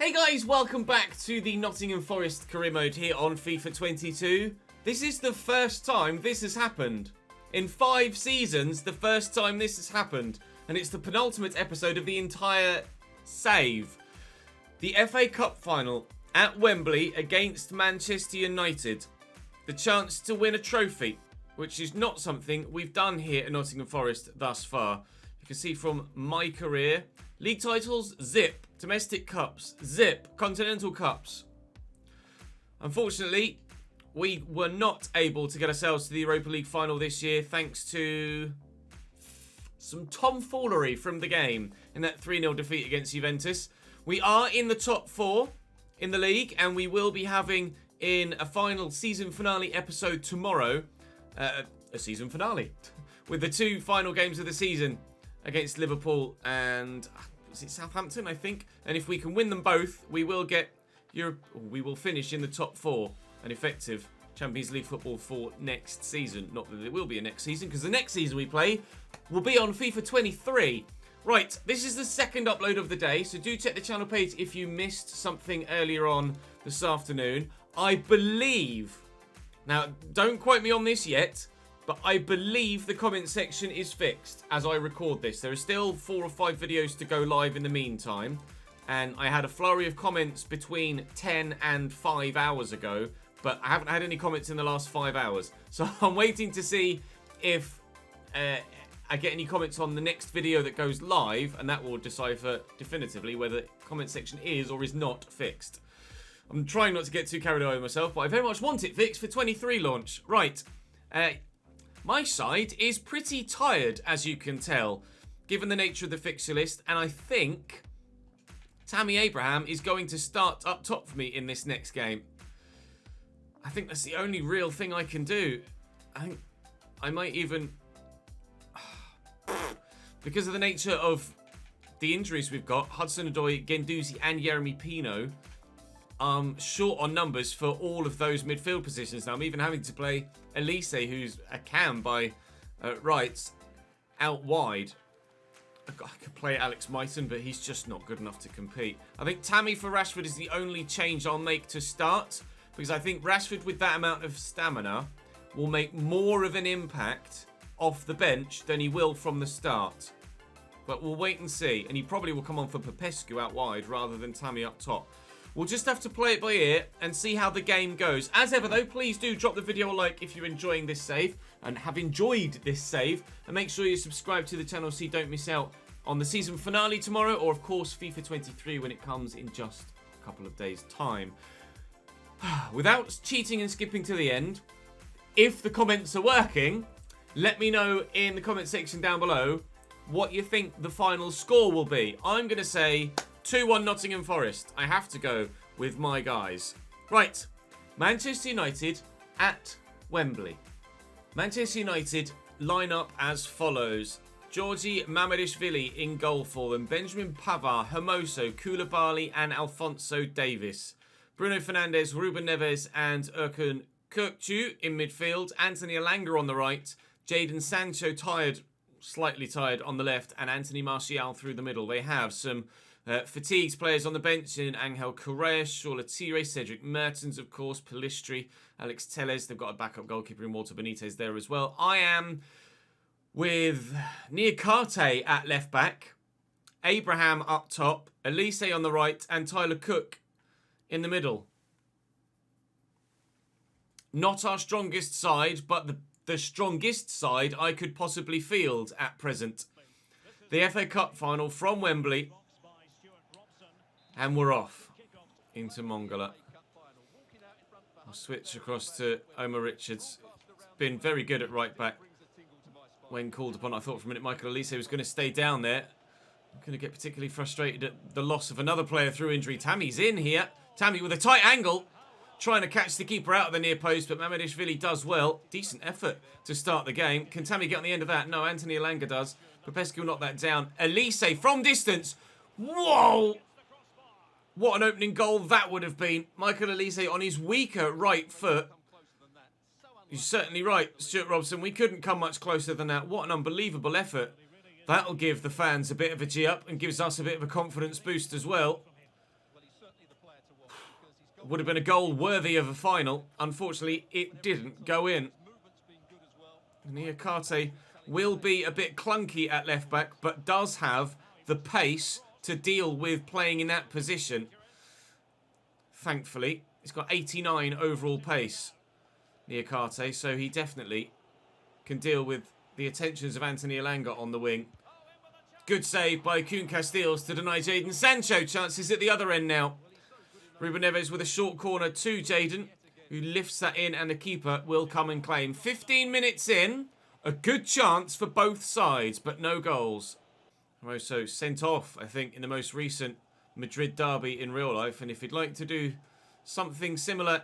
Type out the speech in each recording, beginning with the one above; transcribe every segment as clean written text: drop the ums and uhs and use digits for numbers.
Hey guys, welcome back to the Nottingham Forest career mode here on FIFA 22. This is the first time this has happened. In 5 seasons, the first time this has happened. And it's the penultimate episode of the entire save. The FA Cup final at Wembley against Manchester United. The chance to win a trophy, which is not something we've done here at Nottingham Forest thus far. You can see from my career, league titles, zip. Domestic cups, zip. Continental cups. Unfortunately, we were not able to get ourselves to the Europa League final this year thanks to some tomfoolery from the game in that 3-0 defeat against Juventus. We are in the top 4 in the league, and we will be having in a final season finale episode tomorrow, a season finale with the 2 final games of the season against Liverpool and was it Southampton, I think. And if we can win them both, we will get we will finish in the top 4 and effective Champions League football for next season. Not that it will be a next season, because the next season we play will be on FIFA 23. Right, this is the second upload of the day, so do check the channel page if you missed something earlier on this afternoon. I believe, now don't quote me on this yet, but I believe the comment section is fixed as I record this. There are still 4 or 5 videos to go live in the meantime, and I had a flurry of comments between 10 and 5 hours ago, but I haven't had any comments in the last 5 hours. So I'm waiting to see if I get any comments on the next video that goes live, and that will decipher definitively whether the comment section is or is not fixed. I'm trying not to get too carried away with myself, but I very much want it fixed for 23 launch. Right. My side is pretty tired, as you can tell, given the nature of the fixture list, and I think Tammy Abraham is going to start up top for me in this next game. I think that's the only real thing I can do. I think I might even, because of the nature of the injuries we've got, Hudson-Odoi, Guendouzi and Yeremy Pino, short on numbers for all of those midfield positions. Now I'm even having to play Elise, who's a cam by rights, out wide. I could play Alex Myton, but he's just not good enough to compete. I think Tammy for Rashford is the only change I'll make to start, because I think Rashford with that amount of stamina will make more of an impact off the bench than he will from the start. But we'll wait and see, and he probably will come on for Popescu out wide rather than Tammy up top. We'll just have to play it by ear and see how the game goes. As ever though, please do drop the video a like if you're enjoying this save and have enjoyed this save. And make sure you subscribe to the channel so you don't miss out on the season finale tomorrow, or of course FIFA 23 when it comes in just a couple of days' time. Without cheating and skipping to the end, if the comments are working, let me know in the comment section down below what you think the final score will be. I'm going to say 2-1 Nottingham Forest. I have to go with my guys. Right, Manchester United at Wembley. Manchester United line up as follows. Georgi Mamadishvili in goal for them. Benjamin Pavard, Hermoso, Koulibaly and Alphonso Davies. Bruno Fernandes, Ruben Neves and Erkan Kökçü in midfield. Anthony Elanga on the right. Jadon Sancho slightly tired on the left. And Anthony Martial through the middle. They have some fatigued players on the bench in Angel Correa, Shola Tire, Cedric Mertens, of course, Pelistri, Alex Telles. They've got a backup goalkeeper in Walter Benitez there as well. I am with Niakate at left back, Abraham up top, Elise on the right, and Tyler Cook in the middle. Not our strongest side, but the strongest side I could possibly field at present. The FA Cup final from Wembley. And we're off into Mongala. I'll switch across to Omar Richards. Been very good at right back when called upon. I thought for a minute Michael Elise was going to stay down there. I'm going to get particularly frustrated at the loss of another player through injury. Tammy's in here. Tammy with a tight angle, trying to catch the keeper out of the near post, but Mamadishvili does well. Decent effort to start the game. Can Tammy get on the end of that? No, Anthony Elanga does. Popescu will knock that down. Elise from distance. Whoa! What an opening goal that would have been. Michael Elise on his weaker right foot. You're certainly right, Stuart Robson. We couldn't come much closer than that. What an unbelievable effort. That'll give the fans a bit of a G up and gives us a bit of a confidence boost as well. Would have been a goal worthy of a final. Unfortunately, it didn't go in. Niakate will be a bit clunky at left back, but does have the pace to deal with playing in that position. Thankfully, he's got 89 overall pace, Niakate, so he definitely can deal with the attentions of Anthony Elanga on the wing. Good save by Kuhn Casteels to deny Jadon Sancho chances at the other end now. Ruben Neves with a short corner to Jadon, who lifts that in, and the keeper will come and claim. 15 minutes in, a good chance for both sides, but no goals. Hermoso sent off, I think, in the most recent Madrid derby in real life, and if you'd like to do something similar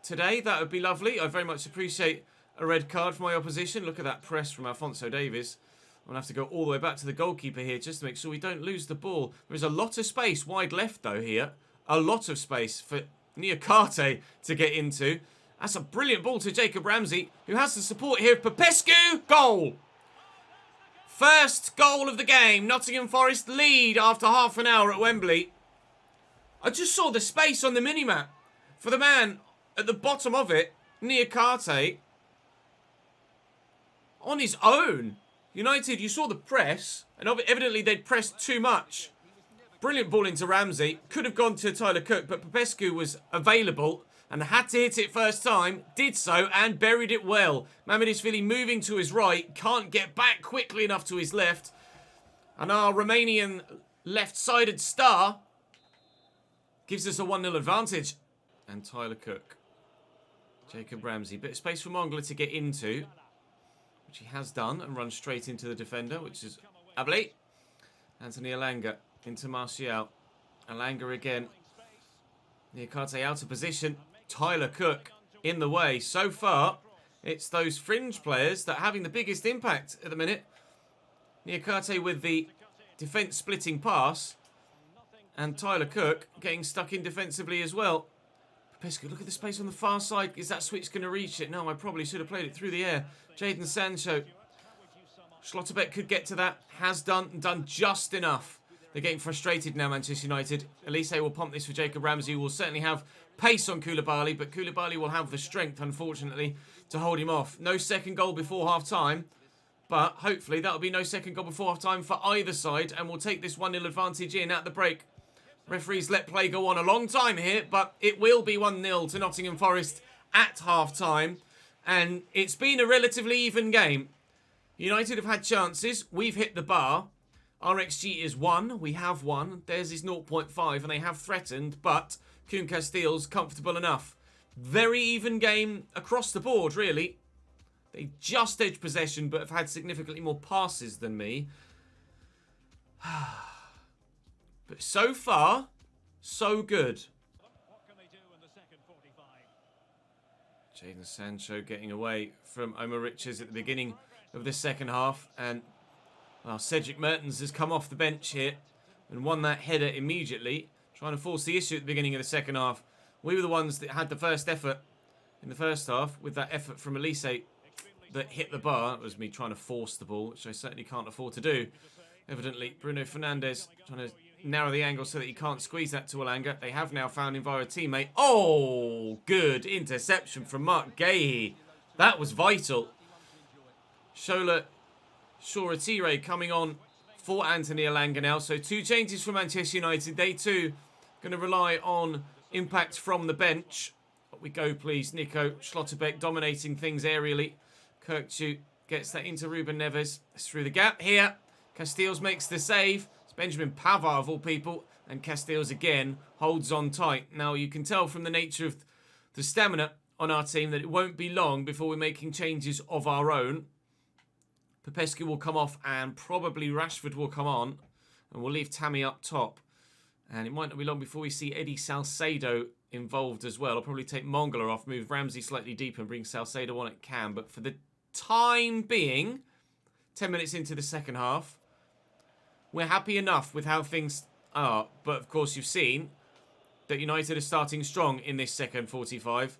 today, that would be lovely. I very much appreciate a red card for my opposition. Look at that press from Alphonso Davies. I'm going to have to go all the way back to the goalkeeper here just to make sure we don't lose the ball. There's a lot of space wide left, though, here. A lot of space for Niakate to get into. That's a brilliant ball to Jacob Ramsey, who has the support here of Popescu. Goal! First goal of the game. Nottingham Forest lead after half an hour at Wembley. I just saw the space on the minimap for the man at the bottom of it, Niakate, on his own. United, you saw the press, and evidently they'd pressed too much. Brilliant ball into Ramsey. Could have gone to Tyler Cook, but Popescu was available and had to hit it first time. Did so and buried it well. Mamardishvili moving to his right. Can't get back quickly enough to his left. And our Romanian left-sided star gives us a 1-0 advantage. And Tyler Cook. Jacob Ramsey. Bit of space for Mongla to get into, which he has done, and run straight into the defender, which is Abli. Anthony Elanga into Martial. Elanga again. Niakate out of position. Tyler Cook in the way. So far, it's those fringe players that are having the biggest impact at the minute. Niakate with the defence-splitting pass. And Tyler Cook getting stuck in defensively as well. Popescu, look at the space on the far side. Is that switch going to reach it? No, I probably should have played it through the air. Jadon Sancho. Schlotterbeck could get to that. Has done just enough. They're getting frustrated now, Manchester United. Elise will pump this for Jacob Ramsey, who will certainly have pace on Koulibaly, but Koulibaly will have the strength, unfortunately, to hold him off. No second goal before half-time, but hopefully that'll be no second goal before half-time for either side, and we'll take this 1-0 advantage in at the break. Referees let play go on a long time here, but it will be 1-0 to Nottingham Forest at half-time, and it's been a relatively even game. United have had chances. We've hit the bar. Our XG is 1. We have 1. Theirs is 0.5, and they have threatened, but Kuhn Casteels comfortable enough. Very even game across the board, really. They just edged possession, but have had significantly more passes than me. But so far, so good. Jadon Sancho getting away from Omar Richards at the beginning of the second half, and well, Cedric Mertens has come off the bench here and won that header immediately, trying to force the issue at the beginning of the second half. We were the ones that had the first effort in the first half, with that effort from Elise that hit the bar. It was me trying to force the ball, which I certainly can't afford to do. Evidently, Bruno Fernandes trying to narrow the angle so that he can't squeeze that to Elanga. They have now found him via a teammate. Oh, good interception from Mark Gahey. That was vital. Shola Shoretire coming on for Anthony Elanga now. So 2 changes for Manchester United. They too going to rely on impact from the bench. Up we go, please. Nico Schlotterbeck dominating things aerially. Kirkchu gets that into Ruben Neves. It's through the gap here. Casteels makes the save. It's Benjamin Pavard of all people. And Casteels again holds on tight. Now you can tell from the nature of the stamina on our team that it won't be long before we're making changes of our own. Popescu will come off and probably Rashford will come on. And we'll leave Tammy up top. And it might not be long before we see Eddie Salcedo involved as well. I'll probably take Mongala off, move Ramsey slightly deeper and bring Salcedo on at cam. But for the time being, 10 minutes into the second half, we're happy enough with how things are. But of course you've seen that United are starting strong in this second 45.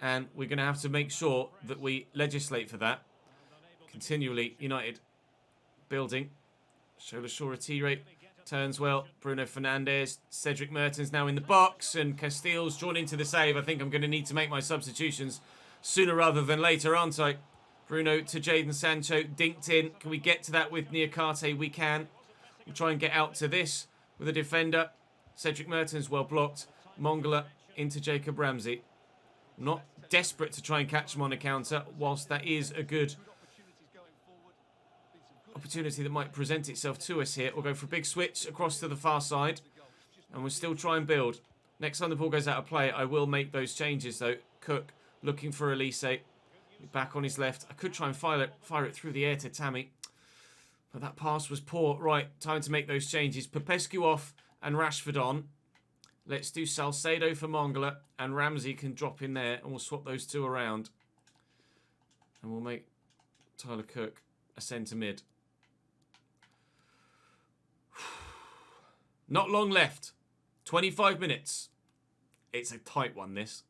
And we're going to have to make sure that we legislate for that. Continually, United building. Shola Shoretire Turns well. Bruno Fernandes. Cedric Mertens now in the box. And Castile's drawn into the save. I think I'm going to need to make my substitutions sooner rather than later, aren't I? Bruno to Jadon Sancho. Dinked in. Can we get to that with Niakate? We can. We'll try and get out to this with a defender. Cedric Mertens well blocked. Mongala into Jacob Ramsey. Not desperate to try and catch him on a counter, whilst that is a good opportunity that might present itself to us here. We'll go for a big switch across to the far side, and we'll still try and build. Next time the ball goes out of play, I will make those changes, though. Cook looking for Elise. Back on his left. I could try and fire it through the air to Tammy, but that pass was poor. Right, time to make those changes. Popescu off and Rashford on. Let's do Salcedo for Mongala, and Ramsey can drop in there, and we'll swap those two around. And we'll make Tyler Cook a centre mid. Not long left. 25 minutes. It's a tight one, this.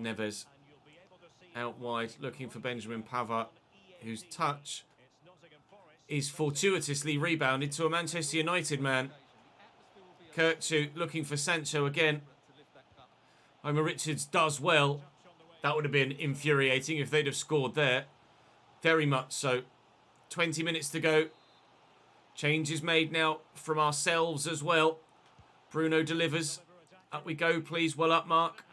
Neves out wide, looking for Benjamin Pavard, whose touch is fortuitously rebounded to a Manchester United man. Kirkchu looking for Sancho again. Homer Richards does well. That would have been infuriating if they'd have scored there. Very much so. 20 minutes to go. Changes made now from ourselves as well. Bruno delivers. Up we go, please. Well up, Mark.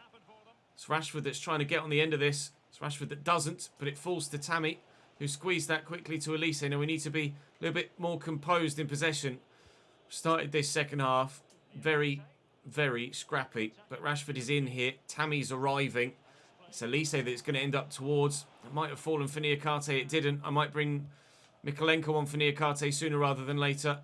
It's Rashford that's trying to get on the end of this. It's Rashford that doesn't, but it falls to Tammy, who squeezed that quickly to Elise. Now we need to be a little bit more composed in possession. Started this second half very, very scrappy, but Rashford is in here. Tammy's arriving. It's Elise that's going to end up towards. It might have fallen for Niakate. It didn't. I might bring Mikolenko on for Niakate sooner rather than later.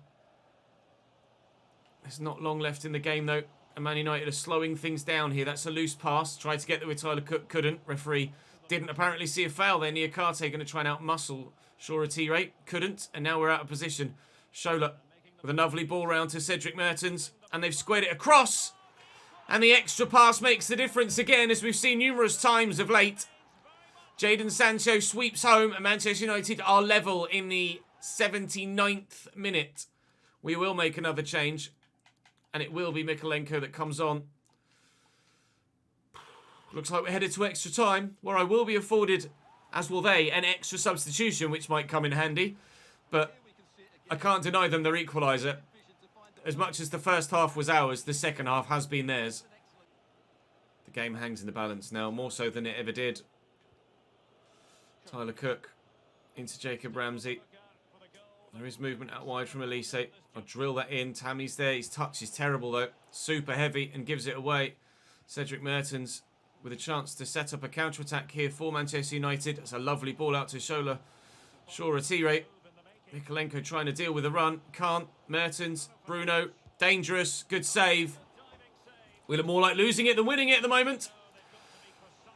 There's not long left in the game, though. And Man United are slowing things down here. That's a loose pass. Tried to get there with Tyler Cook. Couldn't. Referee didn't apparently see a foul there. Niakate going to try and outmuscle Shora. Couldn't. And now we're out of position. Shola with a lovely ball round to Cedric Mertens. And they've squared it across. And the extra pass makes the difference again, as we've seen numerous times of late. Jadon Sancho sweeps home, and Manchester United are level in the 79th minute. We will make another change, and it will be Mikolenko that comes on. Looks like we're headed to extra time, where I will be afforded, as will they, an extra substitution, which might come in handy. But I can't deny them their equaliser. As much as the first half was ours, the second half has been theirs. The game hangs in the balance now, more so than it ever did. Tyler Cook into Jacob Ramsey. There is movement out wide from Elise. I'll drill that in. Tammy's there. His touch is terrible, though. Super heavy and gives it away. Cedric Mertens with a chance to set up a counter-attack here for Manchester United. It's a lovely ball out to Shora. Mikolenko trying to deal with the run. Can't. Mertens. Bruno. Dangerous. Good save. We look more like losing it than winning it at the moment.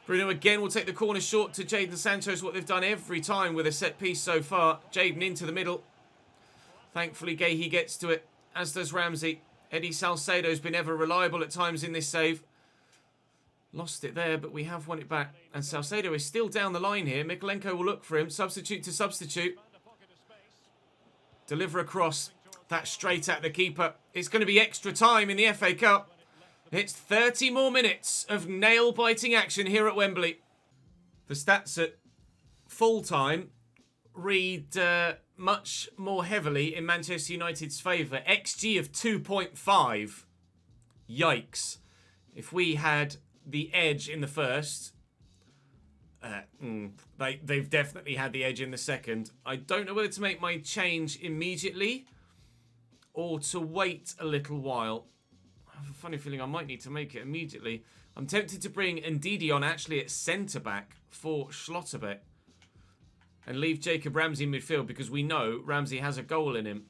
Bruno again will take the corner short to Jadon Sancho. What they've done every time with a set piece so far. Jadon into the middle. Thankfully, Gahey gets to it, as does Ramsey. Eddie Salcedo's been ever reliable at times in this save. Lost it there, but we have won it back. And Salcedo is still down the line here. Mikolenko will look for him. Substitute to substitute. Deliver across. That's straight at the keeper. It's going to be extra time in the FA Cup. It's 30 more minutes of nail-biting action here at Wembley. The stats at full time read much more heavily in Manchester United's favour. XG of 2.5. Yikes. If we had the edge in the first, they've definitely had the edge in the second. I don't know whether to make my change immediately or to wait a little while. I have a funny feeling I might need to make it immediately. I'm tempted to bring Ndidi on actually at centre-back for Schlotterbeck and leave Jacob Ramsey in midfield, because we know Ramsey has a goal in him.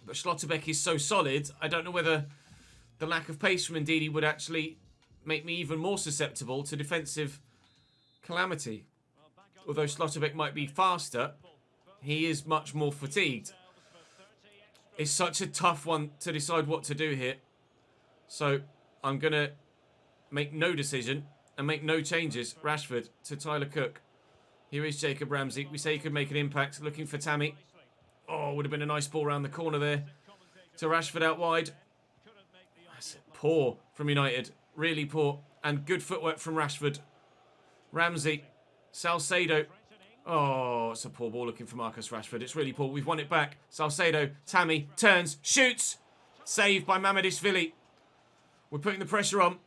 But Schlotterbeck is so solid, I don't know whether the lack of pace from Ndidi would actually make me even more susceptible to defensive calamity. Although Schlotterbeck might be faster, he is much more fatigued. It's such a tough one to decide what to do here. So I'm going to make no decision and make no changes. Rashford to Tyler Cook. Here is Jacob Ramsey. We say he could make an impact. Looking for Tammy. Oh, would have been a nice ball around the corner there to Rashford out wide. That's poor from United. Really poor. And good footwork from Rashford. Ramsey. Salcedo. Oh, it's a poor ball looking for Marcus Rashford. It's really poor. We've won it back. Salcedo. Tammy. Turns. Shoots. Saved by Mamadishvili. We're putting the pressure on.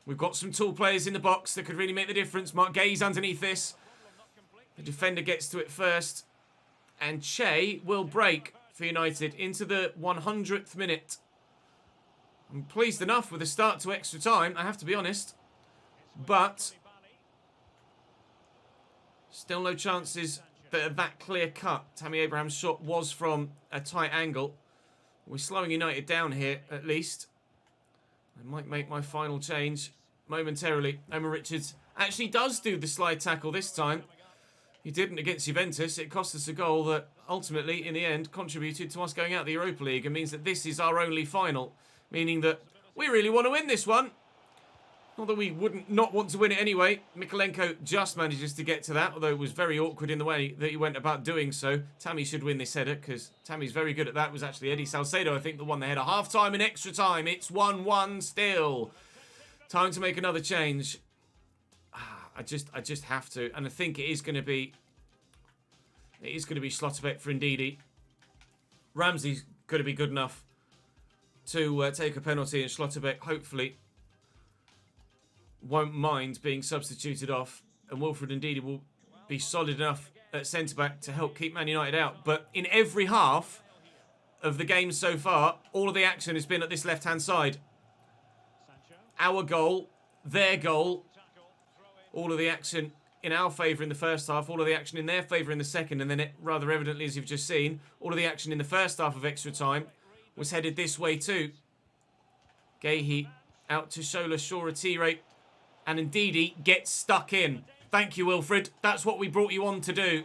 We've got some tall players in the box that could really make the difference. Mark Gay's underneath this. The defender gets to it first. And Che will break for United into the 100th minute. I'm pleased enough with the start to extra time, I have to be honest. But still no chances that are that clear cut. Tammy Abraham's shot was from a tight angle. We're slowing United down here, at least. I might make my final change momentarily. Omar Richards actually does do the slide tackle this time. He didn't against Juventus. It cost us a goal that ultimately, in the end, contributed to us going out the Europa League and means that this is our only final. Meaning that we really want to win this one. Not that we wouldn't not want to win it anyway. Mikolenko just manages to get to that, although it was very awkward in the way that he went about doing so. Tammy should win this header because Tammy's very good at that. It was actually Eddie Salcedo, I think, the one that had a half-time and extra time. It's 1-1 still. Time to make another change. I just have to, and I think it is going to be Schlotterbeck for Ndidi. Ramsey's going to be good enough to take a penalty, and Schlotterbeck hopefully won't mind being substituted off, and Wilfred Ndidi will be solid enough at centre-back to help keep Man United out. But in every half of the game so far, all of the action has been at this left-hand side. Our goal, their goal, all of the action in our favour in the first half, all of the action in their favour in the second, and then it, rather evidently, as you've just seen, all of the action in the first half of extra time was headed this way too. Gahey out to Shola Shoretire, and Ndidi gets stuck in. Thank you, Wilfred. That's what we brought you on to do.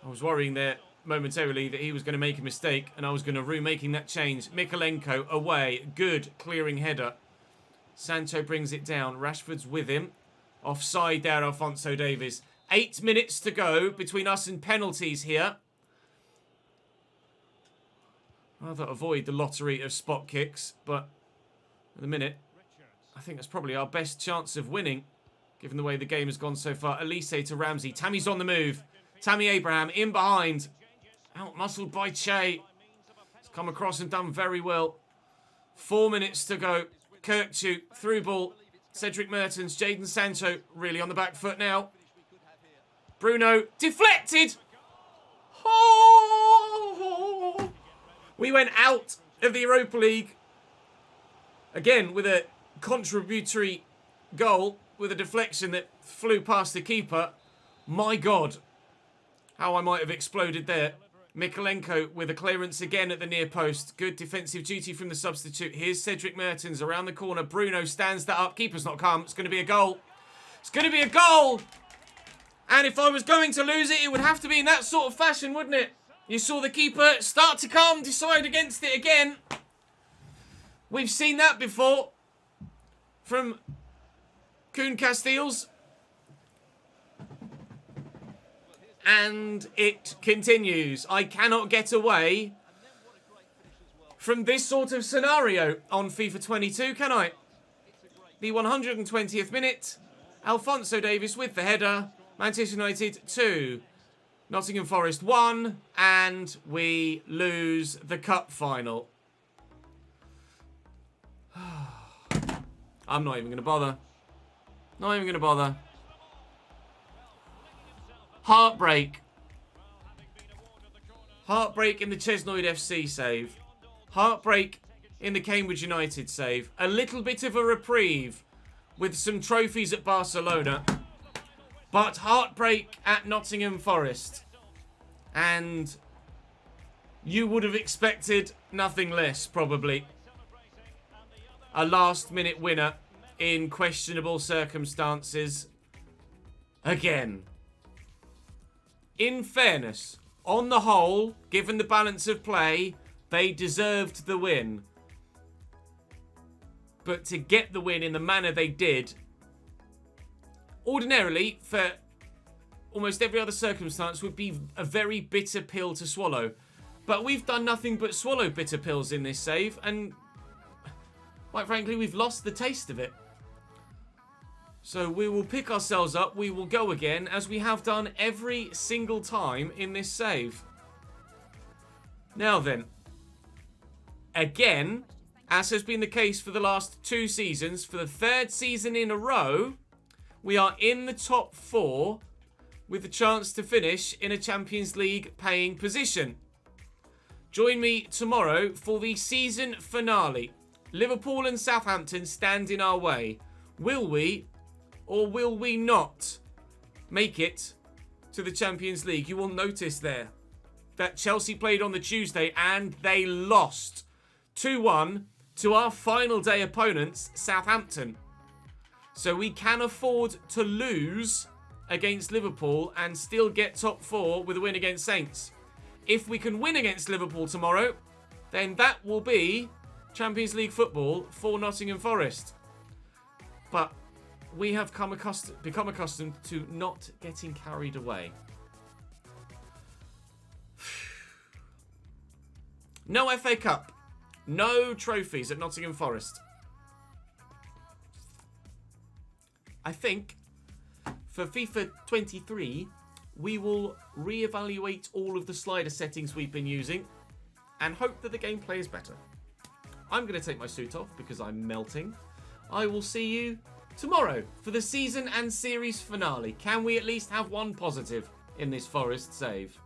I was worrying there momentarily that he was going to make a mistake, and I was going to rue making that change. Mikolenko away. Good clearing header. Sancho brings it down. Rashford's with him. Offside there, Alphonso Davies. 8 minutes to go between us and penalties here. Rather avoid the lottery of spot kicks, but at the minute, I think that's probably our best chance of winning, given the way the game has gone so far. Elise to Ramsey. Tammy's on the move. Tammy Abraham in behind. Out-muscled by Che. He's come across and done very well. 4 minutes to go. Kirkchu, through ball. Cedric Mertens, Jadon Sancho, really on the back foot now. Bruno, deflected! Oh! We went out of the Europa League. Again, with a contributory goal, with a deflection that flew past the keeper. My God, how I might have exploded there. Mikolenko with a clearance again at the near post. Good defensive duty from the substitute. Here's Cedric Mertens around the corner. Bruno stands that up. Keeper's not come. It's going to be a goal. It's going to be a goal. And if I was going to lose it, it would have to be in that sort of fashion, wouldn't it? You saw the keeper start to come, decide against it again. We've seen that before from Koen Casteels. And it continues. I cannot get away from this sort of scenario on FIFA 22, can I? The 120th minute. Alphonso Davies with the header. Manchester United 2. Nottingham Forest 1. And we lose the cup final. I'm not even going to bother. Not even going to bother. Heartbreak. Heartbreak in the Chesnoid FC save. Heartbreak in the Cambridge United save. A little bit of a reprieve with some trophies at Barcelona. But heartbreak at Nottingham Forest. And you would have expected nothing less, probably. A last-minute winner in questionable circumstances. Again. In fairness, on the whole, given the balance of play, they deserved the win. But to get the win in the manner they did, ordinarily, for almost every other circumstance would be a very bitter pill to swallow. But we've done nothing but swallow bitter pills in this save, and quite frankly, we've lost the taste of it. So we will pick ourselves up, we will go again, as we have done every single time in this save. Now then, again, as has been the case for the last 2 seasons, for the 3rd season in a row, we are in the top 4 with the chance to finish in a Champions League paying position. Join me tomorrow for the season finale. Liverpool and Southampton stand in our way. Will we, or will we not, make it to the Champions League? You will notice there that Chelsea played on the Tuesday and they lost 2-1 to our final day opponents, Southampton. So we can afford to lose against Liverpool and still get top 4 with a win against Saints. If we can win against Liverpool tomorrow, then that will be Champions League football for Nottingham Forest. But we have become accustomed to not getting carried away. No FA Cup. No trophies at Nottingham Forest. I think for FIFA 23, we will reevaluate all of the slider settings we've been using and hope that the gameplay is better. I'm going to take my suit off because I'm melting. I will see you tomorrow for the season and series finale. Can we at least have one positive in this Forest save?